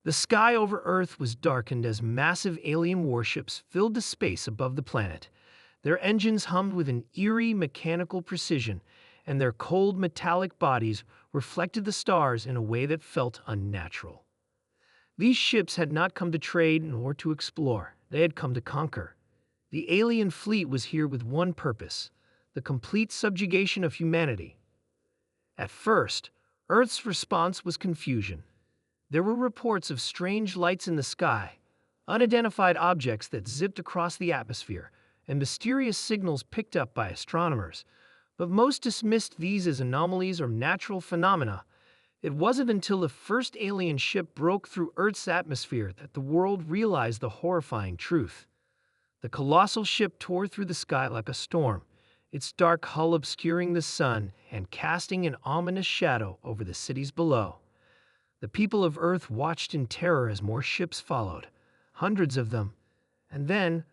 The sky over Earth was darkened as massive alien warships filled the space above the planet. Their engines hummed with an eerie mechanical precision, and their cold metallic bodies reflected the stars in a way that felt unnatural. These ships had not come to trade nor to explore. They had come to conquer. The alien fleet was here with one purpose: the complete subjugation of humanity. At first, Earth's response was confusion. There were reports of strange lights in the sky, unidentified objects that zipped across the atmosphere, and mysterious signals picked up by astronomers. But most dismissed these as anomalies or natural phenomena. It wasn't until the first alien ship broke through Earth's atmosphere that the world realized the horrifying truth. The colossal ship tore through the sky like a storm, its dark hull obscuring the sun and casting an ominous shadow over the cities below. The people of Earth watched in terror as more ships followed, hundreds of them, and then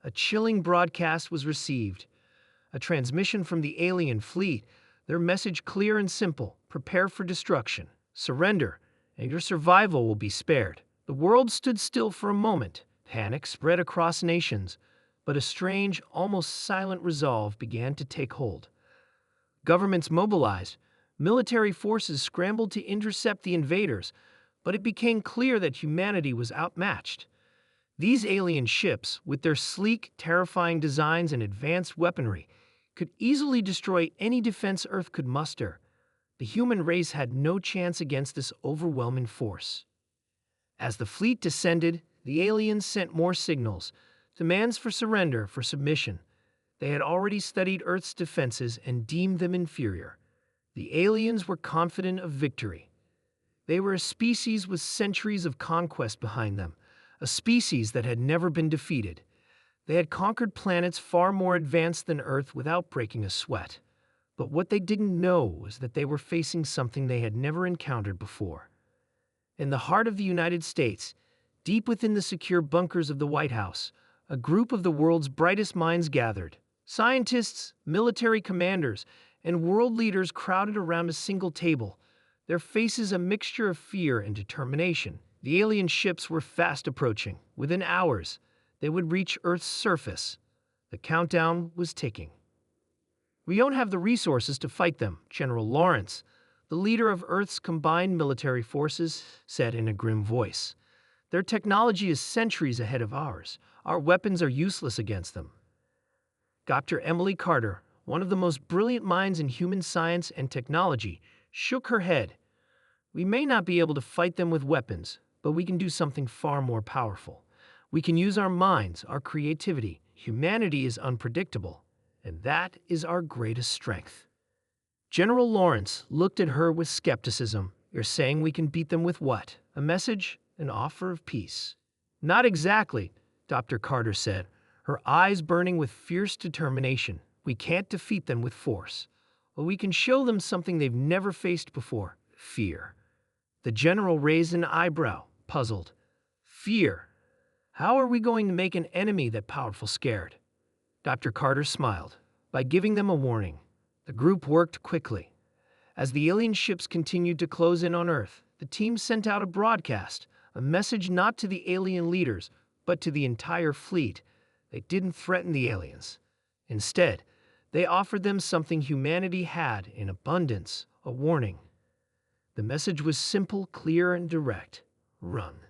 a chilling broadcast was received. A transmission from the alien fleet, their message clear and simple: prepare for destruction, surrender, and your survival will be spared. The world stood still for a moment. Panic spread across nations, but a strange, almost silent resolve began to take hold. Governments mobilized, military forces scrambled to intercept the invaders, but it became clear that humanity was outmatched. These alien ships, with their sleek, terrifying designs and advanced weaponry, could easily destroy any defense Earth could muster. The human race had no chance against this overwhelming force. As the fleet descended, the aliens sent more signals, demands for surrender, for submission. They had already studied Earth's defenses and deemed them inferior. The aliens were confident of victory. They were a species with centuries of conquest behind them, a species that had never been defeated. They had conquered planets far more advanced than Earth without breaking a sweat. But what they didn't know was that they were facing something they had never encountered before. In the heart of the United States, deep within the secure bunkers of the White House, a group of the world's brightest minds gathered. Scientists, military commanders, and world leaders crowded around a single table, their faces a mixture of fear and determination. The alien ships were fast approaching. Within hours, they would reach Earth's surface. The countdown was ticking. "We don't have the resources to fight them," General Lawrence, the leader of Earth's combined military forces, said in a grim voice. "Their technology is centuries ahead of ours. Our weapons are useless against them." Dr. Emily Carter, one of the most brilliant minds in human science and technology, shook her head. "We may not be able to fight them with weapons, but we can do something far more powerful. We can use our minds, our creativity. Humanity is unpredictable, and that is our greatest strength." General Lawrence looked at her with skepticism. "You're saying we can beat them with what? A message? An offer of peace?" "Not exactly," Dr. Carter said, her eyes burning with fierce determination. "We can't defeat them with force, but we can show them something they've never faced before: fear." The general raised an eyebrow, puzzled. "Fear? How are we going to make an enemy that powerful scared?" Dr. Carter smiled. "By giving them a warning." The group worked quickly. As the alien ships continued to close in on Earth, the team sent out a broadcast, a message not to the alien leaders, but to the entire fleet. They didn't threaten the aliens. Instead, they offered them something humanity had in abundance: a warning. The message was simple, clear, and direct: run.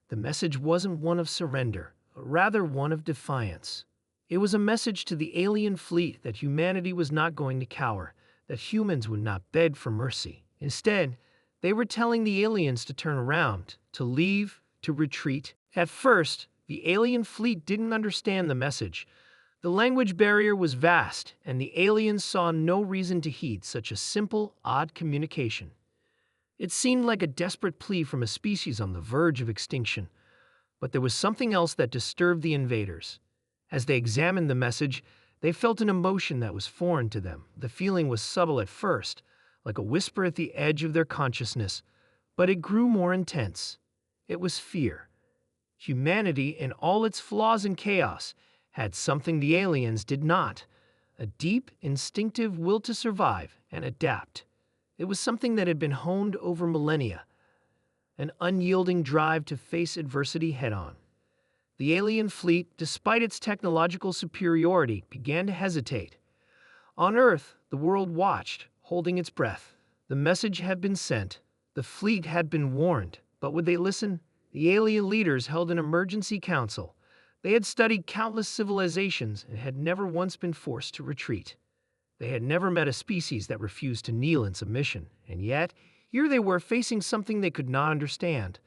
The message wasn't one of surrender, but rather one of defiance. It was a message to the alien fleet that humanity was not going to cower, that humans would not beg for mercy. Instead, they were telling the aliens to turn around, to leave, to retreat. At first, the alien fleet didn't understand the message. The language barrier was vast, and the aliens saw no reason to heed such a simple, odd communication. It seemed like a desperate plea from a species on the verge of extinction. But there was something else that disturbed the invaders. As they examined the message, they felt an emotion that was foreign to them. The feeling was subtle at first, like a whisper at the edge of their consciousness, but it grew more intense. It was fear. Humanity, in all its flaws and chaos, had something the aliens did not: a deep, instinctive will to survive and adapt. It was something that had been honed over millennia. an unyielding drive to face adversity head-on. The alien fleet, despite its technological superiority, began to hesitate. On Earth, the world watched, holding its breath. The message had been sent. The fleet had been warned. But would they listen? The alien leaders held an emergency council. They had studied countless civilizations and had never once been forced to retreat. They had never met a species that refused to kneel in submission, and yet, here they were facing something they could not understand.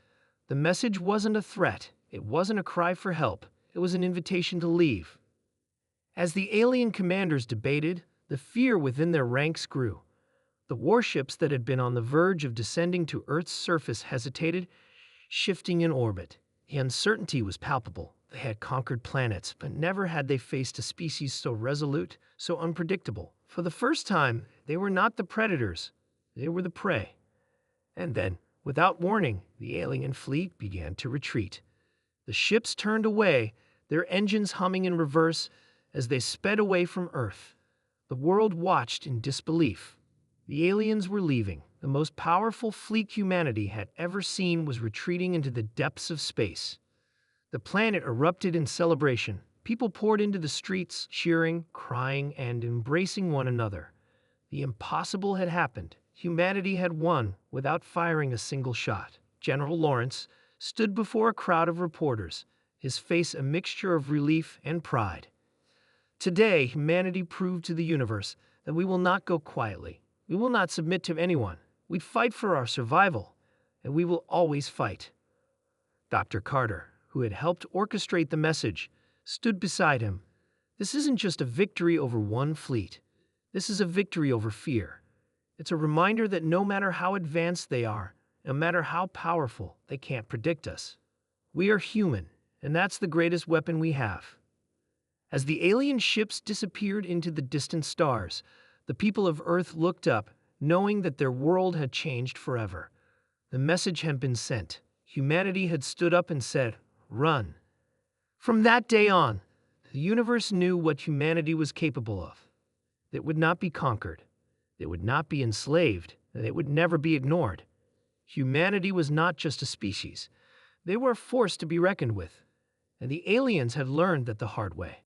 The message wasn't a threat. It wasn't a cry for help. It was an invitation to leave. As the alien commanders debated, the fear within their ranks grew. The warships that had been on the verge of descending to Earth's surface hesitated, shifting in orbit. The uncertainty was palpable. They had conquered planets, but never had they faced a species so resolute, so unpredictable. For the first time, they were not the predators. They were the prey. And then, without warning, the alien fleet began to retreat. The ships turned away, their engines humming in reverse as they sped away from Earth. The world watched in disbelief. The aliens were leaving. The most powerful fleet humanity had ever seen was retreating into the depths of space. The planet erupted in celebration. People poured into the streets, cheering, crying, and embracing one another. The impossible had happened. Humanity had won without firing a single shot. General Lawrence stood before a crowd of reporters, his face a mixture of relief and pride. Today, humanity proved to the universe that we will not go quietly. We will not submit to anyone. We fight for our survival, and we will always fight. Dr. Carter, who had helped orchestrate the message, stood beside him. This isn't just a victory over one fleet. This is a victory over fear. It's a reminder that no matter how advanced they are, no matter how powerful, they can't predict us. We are human, and that's the greatest weapon we have. As the alien ships disappeared into the distant stars, the people of Earth looked up, knowing that their world had changed forever. The message had been sent. Humanity had stood up and said, "Run." From that day on, the universe knew what humanity was capable of. It would not be conquered. It would not be enslaved, and it would never be ignored. Humanity was not just a species. They were a force to be reckoned with, and the aliens had learned that the hard way.